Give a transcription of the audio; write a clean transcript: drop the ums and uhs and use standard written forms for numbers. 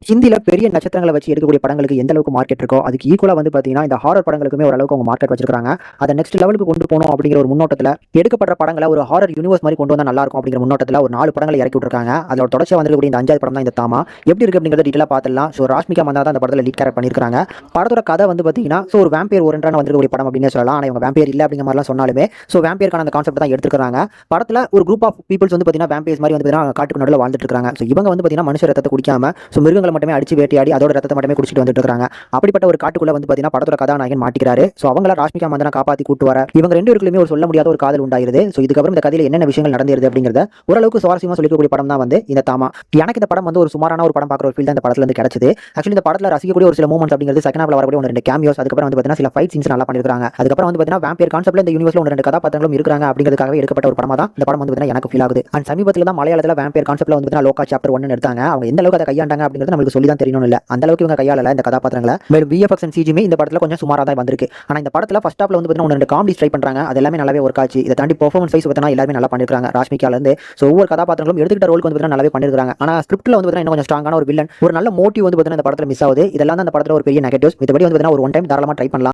ஹிந்தில பெரிய நட்சத்திரங்கள வச்சு எடுக்கக்கூடிய படங்களுக்கு எந்த அளவுக்கு மார்க்கெட் இருக்கோ, அதுக்கு ஈக்குவலா வந்து பார்த்தீங்கன்னா, இந்த ஹாரர் படங்களுக்குமே ஓரளவுக்கு அவங்க மார்க்கெட் வச்சிருக்காங்க. அத நெக்ஸ்ட் லெவலுக்கு கொண்டு போணும் அப்படிங்கிற ஒரு முன்னோட்டத்துல, எடுக்கப்படுற படங்கள ஒரு ஹாரர் யூனிவர்ஸ் மாரி கொண்டு வந்தா நல்லா இருக்கும் அப்படிங்கிற முன்னோட்டத்துல ஒரு 4 படங்கள இறக்கி விட்டுருக்காங்க. அதோட தொடர்ச்சியா வந்திருக்கக்கூடிய இந்த 5வது படம் தான் இந்த தாமா. எப்படி இருக்கு அப்படிங்கிறத டீடைலா பார்த்துடலாம். ராஷ்மிகா மந்தனா தான் அந்த படத்துல லீட் கேரக்டர் பண்ணியிருக்காங்க. படத்தோட கதை வந்து பார்த்தீங்கன்னா, ஒரு வேம்பியர் ஓரியன்டான வந்திருக்கக்கூடிய படம் அப்படின்னே சொல்லலாம். ஆனா இவங்க வேம்பியர் இல்ல அப்படிங்கிற மாரிலாம் சொன்னாலுமே, வேம்பியருக்கான அந்த கான்செப்ட் தான் எடுத்துருக்காங்க. படத்துல ஒரு குரூப் ஆஃப் பீப்பிள்ஸ் வந்து பார்த்தீங்கன்னா, வேம்பியர்ஸ் மாரி வந்து பார்த்தீங்கன்னா, காட்டுக்கு நடுவுல வாழ்ந்துட்டு இருக்காங்க. இவங்க வந்து பார்த்தீங்கன்னா, மனுஷ ரத்தத்த குடிக்காம, மிருகங்கள மட்டுமே அடிச்சு வேட்டையாடி அதோட ரத்தத்தை மட்டுமே குடிச்சிட்டு வந்துட்டு இருக்காங்க. அப்படிப்பட்ட ஒரு காட்டுக்குள்ள வந்து பாத்தீங்கன்னா படத்தோட கதாநாயகன் மாட்டிக்கிறாரு. அவங்கள ராஷ்மிகா மந்தனா காப்பாத்தி கூட்டு வர இவங்க 2 பேருக்குமே ஒரு சொல்ல முடியாத ஒரு காதல் உண்டாயிருது. இதுக்கப்புறம் இந்த கதையில என்னென்ன விஷயங்கள் நடந்துருது அப்படிங்கறத ஓரளவுக்கு சுவாரஸ்யமா சொல்லிக்கக்கூடிய படம் தான் வந்து இந்த தாமா. எனக்கு இந்த படம் வந்து ஒரு சுமாரான ஒரு படம் பார்க்குற ஒரு ஃபீல் தான் இந்த படத்துல இருந்து கிடைச்சது. ஆக்சுவலி இந்த படத்துல ரசிக்கக்கூடிய ஒரு சில மூமெண்ட்ஸ் அப்படிங்கிறது செகண்ட் ஹாஃப்ல வரக்கூடிய 1-2 கேமியோஸ், அதுக்கப்புறம் வந்து பாத்தீங்கன்னா சில ஃபைட் சீன்ஸ் நல்லா பண்ணிருக்காங்க. அதுக்கப்புறம் வந்து பாத்தீங்கன்னா வேம்பியர் கான்செப்ட்ல இந்த யூனிவர்ஸ்ல 1-2 கதாபாத்திரங்களும் இருக்காங்க அப்படிங்கிறதுக்காகவே எடுக்கப்பட்ட ஒரு படமா தான் இந்த படம் வந்து பாத்தீங்கன்னா எனக்கு ஃபீல் ஆகுது. அண்ட் சமீபத்துல தான் மலையாளத்துல வேம்பியர் கான்செப்ட்ல வந்து பாத்தீங்கன்னா லோகா சாப்டர் 1 எடுத்தாங்க. அவங்க எந்த அளவுக்கு அதை கையாண்டாங்க அப்படிங்கிறது நமக்கு சொல்லி தான் தெரியணும் இல்ல. அந்த அளவுக்கு இவங்க கையாளல இந்த கதாபாத்திரங்களை. மேலும் VFX அண்ட் CGமே இந்த படத்துல கொஞ்சம் சுமாரா தான் வந்திருக்கு. ஆனா இந்த படத்துல ஃபர்ஸ்ட் ஹாஃப்ல வந்து பாத்தீங்கன்னா 1-2 காமெடி ட்ரை பண்றாங்க. அது எல்லாமே நல்லாவே ஒர்க் ஆச்சு. இதை தாண்டி பெர்ஃபார்மன்ஸ் வைஸ் பார்த்தா எல்லாரும் நல்லா பண்ணிருக்காங்க. ராஷ்மிகால இருந்து ஒவ்வொரு கதாபாத்திரங்களும் எடுத்துக்கிட்ட ரோலுக்கு வந்து பாத்தீங்கன்னா நல்லாவே பண்ணிருக்காங்க. ஆனா ஸ்கிரிப்ட்ல வந்து பாத்தீங்கன்னா இன்னும் கொஞ்சம் ஸ்ட்ராங்கான ஒரு வில்லன், ஒரு நல்ல மோட்டிவ் வந்து பாத்தீங்கன்னா இந்த படத்துல மிஸ் ஆகுது. இதெல்லாம் தான் இந்த படத்துல ஒரு பெரிய நெகட்டிவ்ஸ். மத்தபடி வந்து பாத்தீங்கன்னா ஒரு ஒன் டைம் தாராளமா ட்ரை பண்ணலாம்.